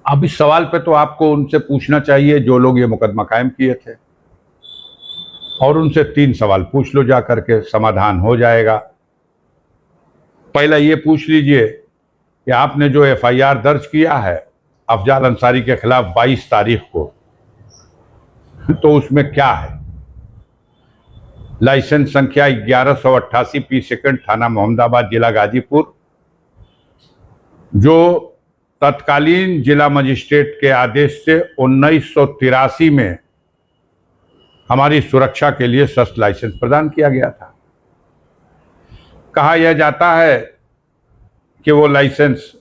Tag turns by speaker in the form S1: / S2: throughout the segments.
S1: अब इस सवाल पे तो आपको उनसे पूछना चाहिए जो लोग ये मुकदमा कायम किए थे, और उनसे 3 सवाल पूछ लो, जा करके समाधान हो जाएगा। पहला ये पूछ लीजिए कि आपने जो एफआईआर दर्ज किया है अफजाल अंसारी के खिलाफ 22 तारीख को, तो उसमें क्या है। लाइसेंस संख्या 1188 पी सेकंड, थाना मोहम्मदाबाद, जिला गाजीपुर, जो तत्कालीन जिला मजिस्ट्रेट के आदेश से 1983 में हमारी सुरक्षा के लिए शस्त्र लाइसेंस प्रदान किया गया था। कहा यह जाता है कि वो लाइसेंस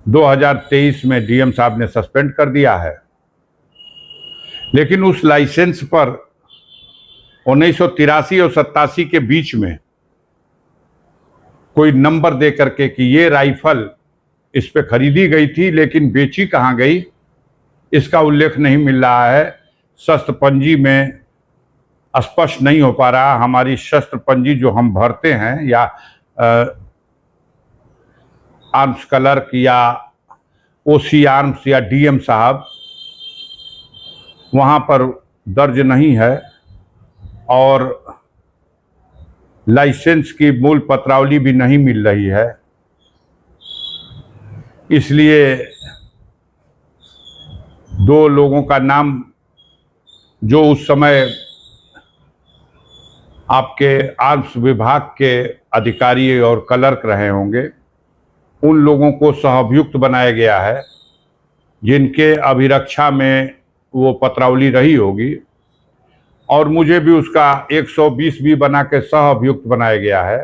S1: 2023 में डीएम साहब ने सस्पेंड कर दिया है, लेकिन उस लाइसेंस पर 1983 और 87 के बीच में कोई नंबर दे करके कि ये राइफल इस पे खरीदी गई थी, लेकिन बेची कहाँ गई इसका उल्लेख नहीं मिल रहा है। शस्त्र पंजी में स्पष्ट नहीं हो पा रहा। हमारी शस्त्र पंजी जो हम भरते हैं, या आर्म्स क्लर्क या ओसी आर्म्स या डीएम साहब, वहाँ पर दर्ज नहीं है, और लाइसेंस की मूल पत्रावली भी नहीं मिल रही है। इसलिए 2 लोगों का नाम जो उस समय आपके आर्म्स विभाग के अधिकारी और क्लर्क रहे होंगे, उन लोगों को सहअभियुक्त बनाया गया है, जिनके अभिरक्षा में वो पत्रावली रही होगी, और मुझे भी उसका 120 भी बना के सहअभियुक्त बनाया गया है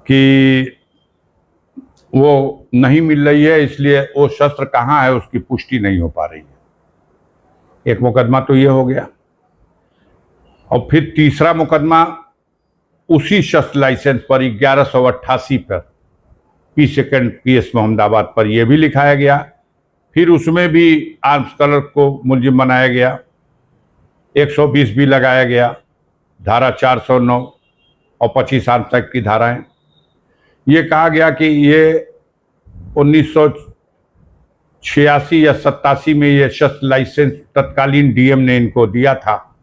S1: कि वो नहीं मिल रही है, इसलिए वो शस्त्र कहाँ है उसकी पुष्टि नहीं हो पा रही है। एक मुकदमा तो ये हो गया, और फिर तीसरा मुकदमा उसी शस्त्र लाइसेंस पर 1188 पर पी सेकंड पीएस मोहम्मदाबाद पर यह भी लिखाया गया। फिर उसमें भी आर्म्स क्लर्क को मुलजिम बनाया गया, 120 भी लगाया गया, धारा 409 और 25 आर्म्स एक्ट की धाराएं। ये कहा गया कि ये 1986 या 87 में ये शस्त्र लाइसेंस तत्कालीन डीएम ने इनको दिया था,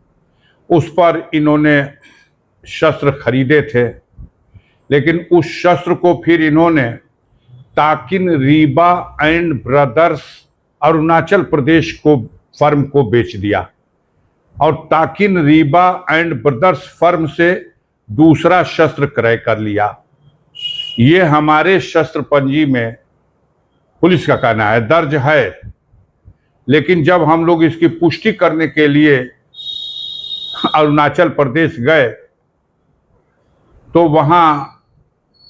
S1: उस पर इन्होंने शस्त्र खरीदे थे, लेकिन उस शस्त्र को फिर इन्होंने ताकिन रीबा एंड ब्रदर्स अरुणाचल प्रदेश को फर्म को बेच दिया, और ताकिन रीबा एंड ब्रदर्स फर्म से दूसरा शस्त्र क्रय कर लिया। ये हमारे शस्त्र पंजी में पुलिस का कहना है दर्ज है, लेकिन जब हम लोग इसकी पुष्टि करने के लिए अरुणाचल प्रदेश गए तो वहां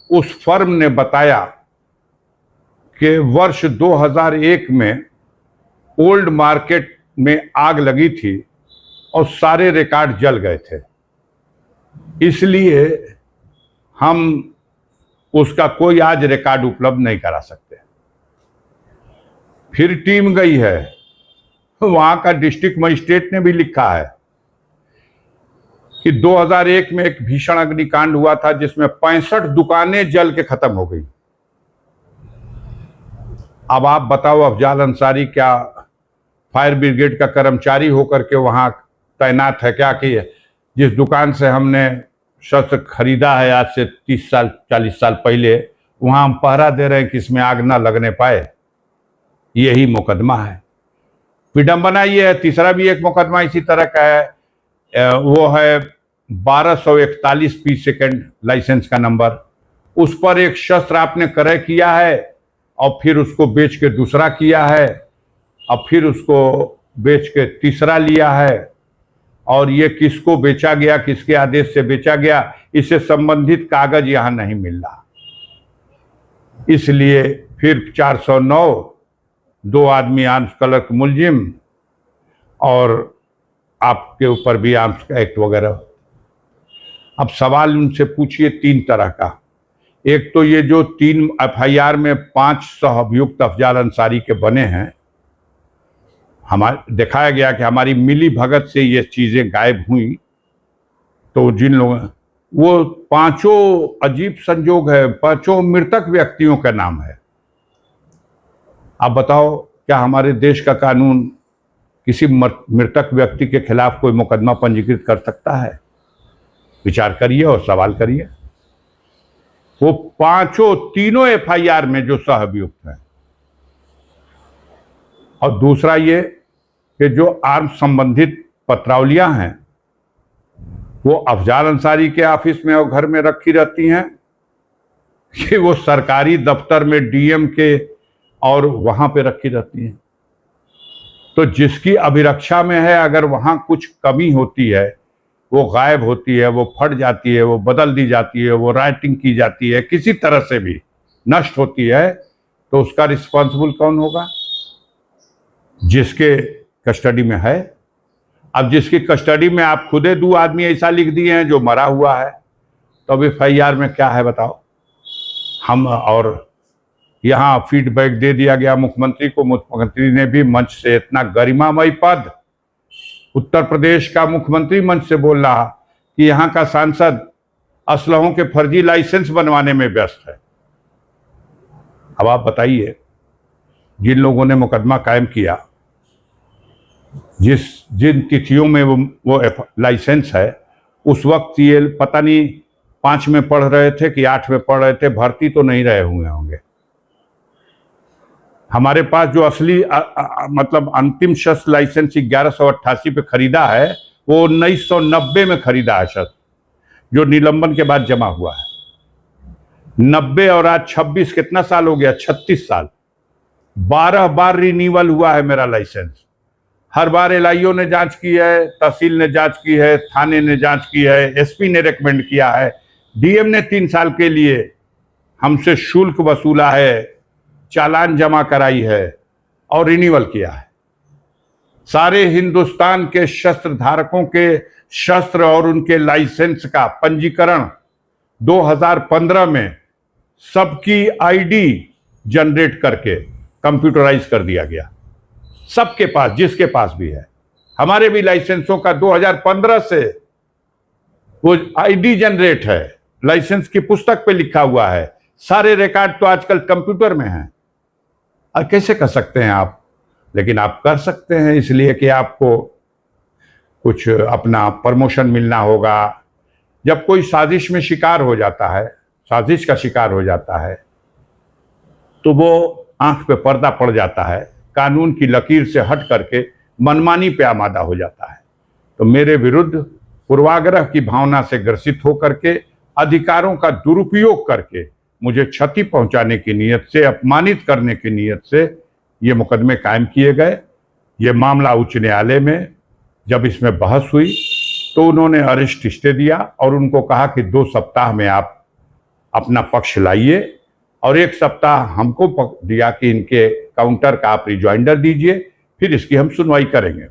S1: उस फर्म ने बताया कि वर्ष 2001 में ओल्ड मार्केट में आग लगी थी और सारे रिकॉर्ड जल गए थे, इसलिए हम उसका कोई आज रिकॉर्ड उपलब्ध नहीं करा सकते। फिर टीम गई है, वहां का डिस्ट्रिक्ट मजिस्ट्रेट ने भी लिखा है कि 2001 में एक भीषण अग्निकांड हुआ था जिसमें 65 दुकानें जल के खत्म हो गई। अब आप बताओ, अफजाल अंसारी क्या फायर ब्रिगेड का कर्मचारी होकर के वहां तैनात है क्या कि जिस दुकान से हमने शस्त्र खरीदा है आज से 30 साल 40 साल पहले, वहां हम पहरा दे रहे हैं कि इसमें आग ना लगने पाए। यही मुकदमा है। विडंबना ये है, तीसरा भी एक मुकदमा इसी तरह का है, वो है 1241 पी सेकंड लाइसेंस का नंबर। उस पर एक शस्त्र आपने क्रय किया है और फिर उसको बेच के दूसरा किया है, और फिर उसको बेच के तीसरा लिया है, और ये किसको बेचा गया, किसके आदेश से बेचा गया, इससे संबंधित कागज यहां नहीं मिल रहा। इसलिए फिर 409, 2 आदमी आर्म्स क्लर्क मुलजिम, और आपके ऊपर भी आर्म्स एक्ट वगैरह। अब सवाल उनसे पूछिए 3 तरह का। एक तो ये जो 3 एफआईआर में 5 सहअभियुक्त अफजाल अंसारी के बने हैं, हमारे दिखाया गया कि हमारी मिली भगत से ये चीजें गायब हुई, तो जिन लोगों, वो 5 अजीब संजोग है, 5 मृतक व्यक्तियों का नाम है। आप बताओ, क्या हमारे देश का कानून किसी मृतक व्यक्ति के खिलाफ कोई मुकदमा पंजीकृत कर सकता है? विचार करिए और सवाल करिए। वो तीनों एफआईआर में जो सह अभियुक्त हैं। और दूसरा ये कि जो आर्म्स संबंधित पत्रावलियां हैं वो अफजाल अंसारी के ऑफिस में और घर में रखी रहती हैं कि वो सरकारी दफ्तर में डीएम के और वहां पे रखी रहती हैं। तो जिसकी अभिरक्षा में है, अगर वहां कुछ कमी होती है, वो गायब होती है, वो फट जाती है, वो बदल दी जाती है, वो राइटिंग की जाती है, किसी तरह से भी नष्ट होती है, तो उसका रिस्पॉन्सिबल कौन होगा? जिसके कस्टडी में है। अब जिसकी कस्टडी में आप खुदे 2 आदमी ऐसा लिख दिए हैं जो मरा हुआ है, तो अब एफआईआर में क्या है बताओ? हम और यहाँ फीडबैक दे दिया गया मुख्यमंत्री को। मुख्यमंत्री ने भी मंच से इतना गरिमामय पद, उत्तर प्रदेश का मुख्यमंत्री मंच से बोल रहा कि यहाँ का सांसद असलहों के फर्जी लाइसेंस बनवाने में व्यस्त है। अब आप बताइए, जिन लोगों ने मुकदमा कायम किया, जिन तिथियों में वो लाइसेंस है, उस वक्त ये पता नहीं 5 में पढ़ रहे थे कि 8 में पढ़ रहे थे, भर्ती तो नहीं रहे हुए होंगे। हमारे पास जो असली मतलब अंतिम शस्त्र लाइसेंस 1188 पे खरीदा है, वो 1990 में खरीदा है शस्त्र, जो निलंबन के बाद जमा हुआ है। 90 और आज 26, कितना साल हो गया? 36 साल। 12 बार रिन्यूअल हुआ है मेरा लाइसेंस। हर बार एलआईओ ने जांच की है, तहसील ने जांच की है, थाने ने जांच की है, एसपी ने रेकमेंड किया है, डीएम ने 3 साल के लिए हमसे शुल्क वसूला है, चालान जमा कराई है और रिन्यूअल किया है। सारे हिंदुस्तान के शस्त्र धारकों के शस्त्र और उनके लाइसेंस का पंजीकरण 2015 में सबकी आईडी जनरेट करके कंप्यूटराइज कर दिया गया। सबके पास, जिसके पास भी है। हमारे भी लाइसेंसों का 2015 से वो आईडी जनरेट है, लाइसेंस की पुस्तक पे लिखा हुआ है। सारे रिकॉर्ड तो आजकल कंप्यूटर में हैं। और कैसे कर सकते हैं आप? लेकिन आप कर सकते हैं इसलिए कि आपको कुछ अपना प्रमोशन मिलना होगा। जब कोई साजिश में शिकार हो जाता है, साजिश का शिकार हो जाता है, तो वो आंख पे पर्दा पड़ जाता है, कानून की लकीर से हट करके मनमानी पे आमादा हो जाता है। तो मेरे विरुद्ध पूर्वाग्रह की भावना से ग्रसित होकर के, अधिकारों का दुरुपयोग करके मुझे क्षति पहुंचाने की नीयत से, अपमानित करने की नीयत से ये मुकदमे कायम किए गए। ये मामला उच्च न्यायालय में जब इसमें बहस हुई तो उन्होंने अरेस्ट स्टे दिया और उनको कहा कि 2 सप्ताह में आप अपना पक्ष लाइए, और 1 सप्ताह हमको दिया कि इनके काउंटर का आप रिजॉइंडर दीजिए, फिर इसकी हम सुनवाई करेंगे।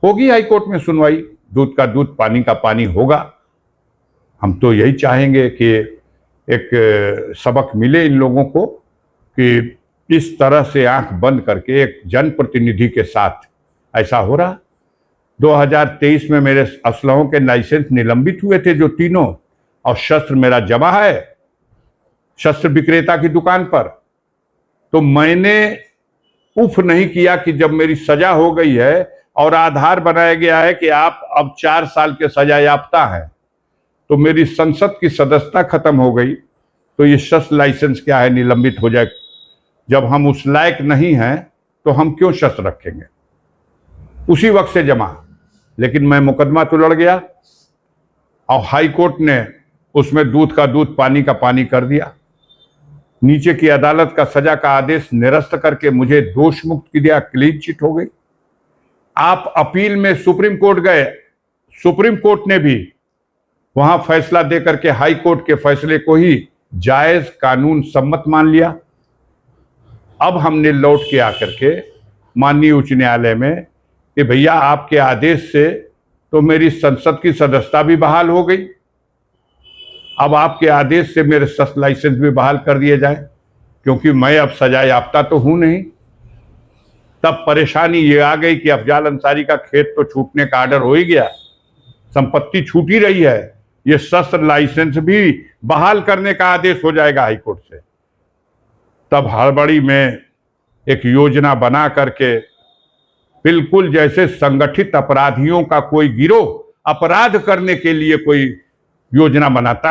S1: होगी हाईकोर्ट में सुनवाई, दूध का दूध पानी का पानी होगा। हम तो यही चाहेंगे कि एक सबक मिले इन लोगों को कि इस तरह से आंख बंद करके एक जनप्रतिनिधि के साथ ऐसा हो रहा। 2023 में मेरे असलहों के लाइसेंस निलंबित हुए थे जो तीनों, और शस्त्र मेरा जमा है शस्त्र विक्रेता की दुकान पर। तो मैंने उफ नहीं किया कि जब मेरी सजा हो गई है और आधार बनाया गया है कि आप अब 4 साल के सजा याफ्ता हैं, तो मेरी संसद की सदस्यता खत्म हो गई, तो ये शस्त्र लाइसेंस क्या है, निलंबित हो जाए। जब हम उस लायक नहीं हैं तो हम क्यों शस्त्र रखेंगे? उसी वक्त से जमा। लेकिन मैं मुकदमा तो लड़ गया और हाई कोर्ट ने उसमें दूध का दूध पानी का पानी कर दिया। नीचे की अदालत का सजा का आदेश निरस्त करके मुझे दोष मुक्त किया, क्लीन चिट हो गई। आप अपील में सुप्रीम कोर्ट गए, सुप्रीम कोर्ट ने भी वहां फैसला देकर के हाई कोर्ट के फैसले को ही जायज कानून सम्मत मान लिया। अब हमने लौट के आकर के माननीय उच्च न्यायालय में कि भैया आपके आदेश से तो मेरी संसद की सदस्यता भी बहाल हो गई, अब आपके आदेश से मेरे शस्त्र लाइसेंस भी बहाल कर दिए जाए, क्योंकि मैं अब सजा याफ्ता तो हूं नहीं। तब परेशानी ये आ गई कि अफजाल अंसारी का खेत तो छूटने का आर्डर हो ही गया, संपत्ति छूट ही रही है, ये शस्त्र लाइसेंस भी बहाल करने का आदेश हो जाएगा हाईकोर्ट से। तब हड़बड़ी में एक योजना बना करके, बिल्कुल जैसे संगठित अपराधियों का कोई गिरोह अपराध करने के लिए कोई योजना बनाता है,